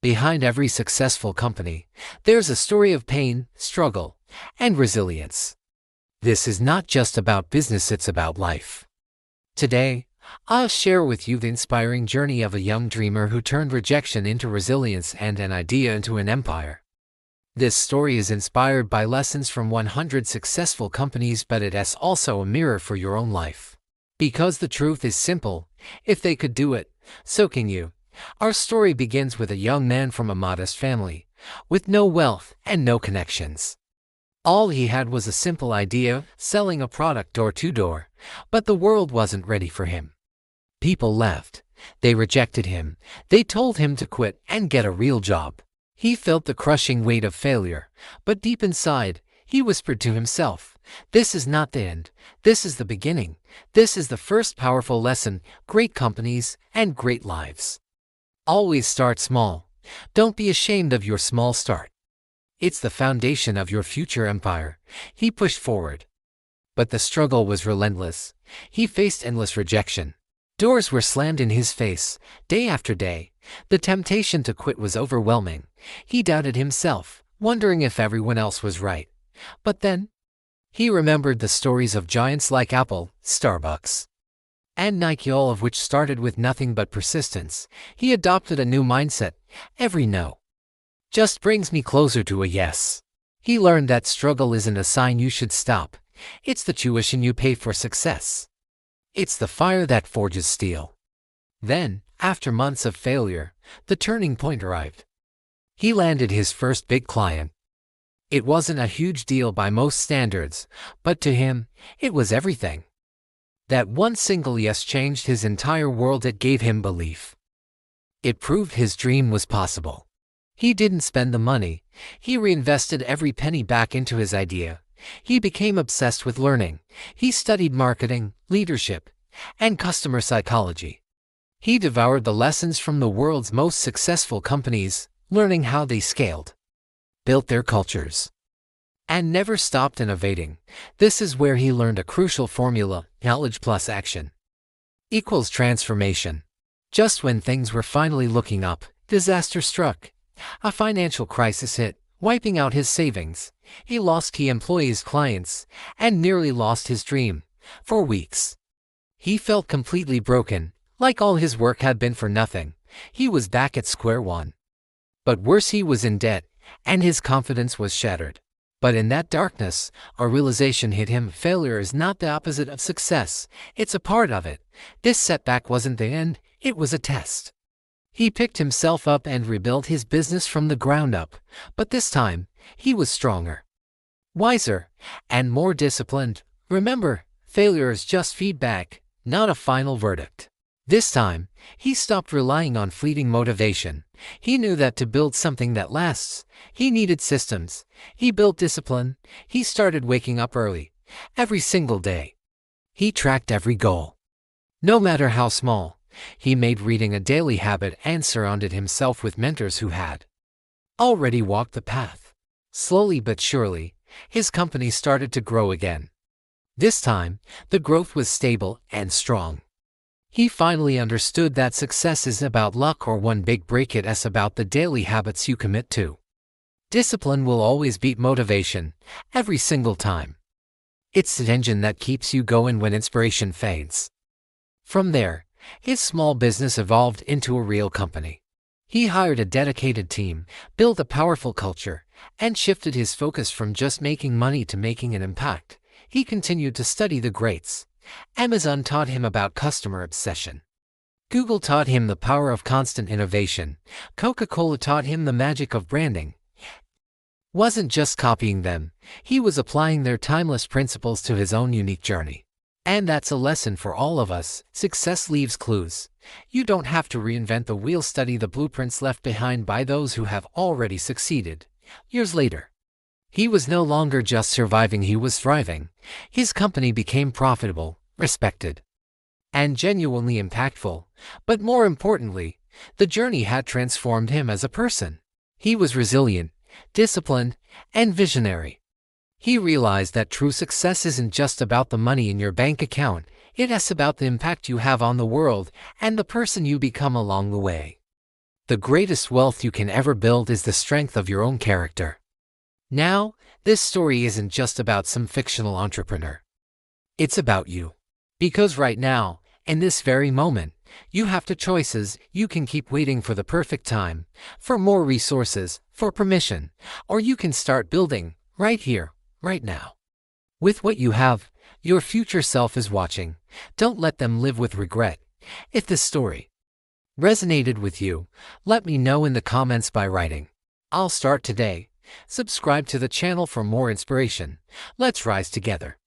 Behind every successful company, there's a story of pain, struggle, and resilience. This is not just about business, it's about life. Today, I'll share with you the inspiring journey of a young dreamer who turned rejection into resilience and an idea into an empire. This story is inspired by lessons from 100 successful companies, but it is also a mirror for your own life. Because the truth is simple, if they could do it, so can you. Our story begins with a young man from a modest family, with no wealth and no connections. All he had was a simple idea, selling a product door to door, but the world wasn't ready for him. People left. They rejected him. They told him to quit and get a real job. He felt the crushing weight of failure, but deep inside, he whispered to himself, "This is not the end. This is the beginning. This is the first powerful lesson, great companies and great lives. Always start small. Don't be ashamed of your small start. It's the foundation of your future empire." He pushed forward. But the struggle was relentless. He faced endless rejection. Doors were slammed in his face, day after day. The temptation to quit was overwhelming. He doubted himself, wondering if everyone else was right. But then, he remembered the stories of giants like Apple, Starbucks, and Nike, all of which started with nothing but persistence. He adopted a new mindset: every no just brings me closer to a yes. He learned that struggle isn't a sign you should stop. It's the tuition you pay for success. It's the fire that forges steel. Then, after months of failure, the turning point arrived. He landed his first big client. It wasn't a huge deal by most standards, but to him, it was everything. That one single yes changed his entire world. It gave him belief. It proved his dream was possible. He didn't spend the money. He reinvested every penny back into his idea. He became obsessed with learning. He studied marketing, leadership, and customer psychology. He devoured the lessons from the world's most successful companies, learning how they scaled, built their cultures, and never stopped innovating. This is where he learned a crucial formula: knowledge plus action equals transformation. Just when things were finally looking up, disaster struck. A financial crisis hit, wiping out his savings. He lost key employees, clients, and nearly lost his dream. For weeks, he felt completely broken, like all his work had been for nothing. He was back at square one. But worse, he was in debt, and his confidence was shattered. But in that darkness, a realization hit him: failure is not the opposite of success, it's a part of it. This setback wasn't the end, it was a test. He picked himself up and rebuilt his business from the ground up, but this time, he was stronger, wiser, and more disciplined. Remember, failure is just feedback, not a final verdict. This time, he stopped relying on fleeting motivation. He knew that to build something that lasts, he needed systems. He built discipline. He started waking up early, every single day. He tracked every goal, no matter how small. He made reading a daily habit and surrounded himself with mentors who had already walked the path. Slowly but surely, his company started to grow again. This time, the growth was stable and strong. He finally understood that success isn't about luck or one big break, it's about the daily habits you commit to. Discipline will always beat motivation, every single time. It's the engine that keeps you going when inspiration fades. From there, his small business evolved into a real company. He hired a dedicated team, built a powerful culture, and shifted his focus from just making money to making an impact. He continued to study the greats. Amazon taught him about customer obsession. Google taught him the power of constant innovation. Coca-Cola taught him the magic of branding. Wasn't just copying them, he was applying their timeless principles to his own unique journey. And that's a lesson for all of us. Success leaves clues. You don't have to reinvent the wheel. Study the blueprints left behind by those who have already succeeded. Years later, he was no longer just surviving, he was thriving. His company became profitable, respected, and genuinely impactful. But more importantly, the journey had transformed him as a person. He was resilient, disciplined, and visionary. He realized that true success isn't just about the money in your bank account, it's about the impact you have on the world and the person you become along the way. the greatest wealth you can ever build is the strength of your own character. Now, this story isn't just about some fictional entrepreneur. It's about you. Because right now, in this very moment, you have two choices. You can keep waiting for the perfect time, for more resources, for permission, or you can start building, right here, right now. With what you have, your future self is watching. Don't let them live with regret. If this story resonated with you, let me know in the comments by writing, "I'll start today." Subscribe to the channel for more inspiration. Let's rise together.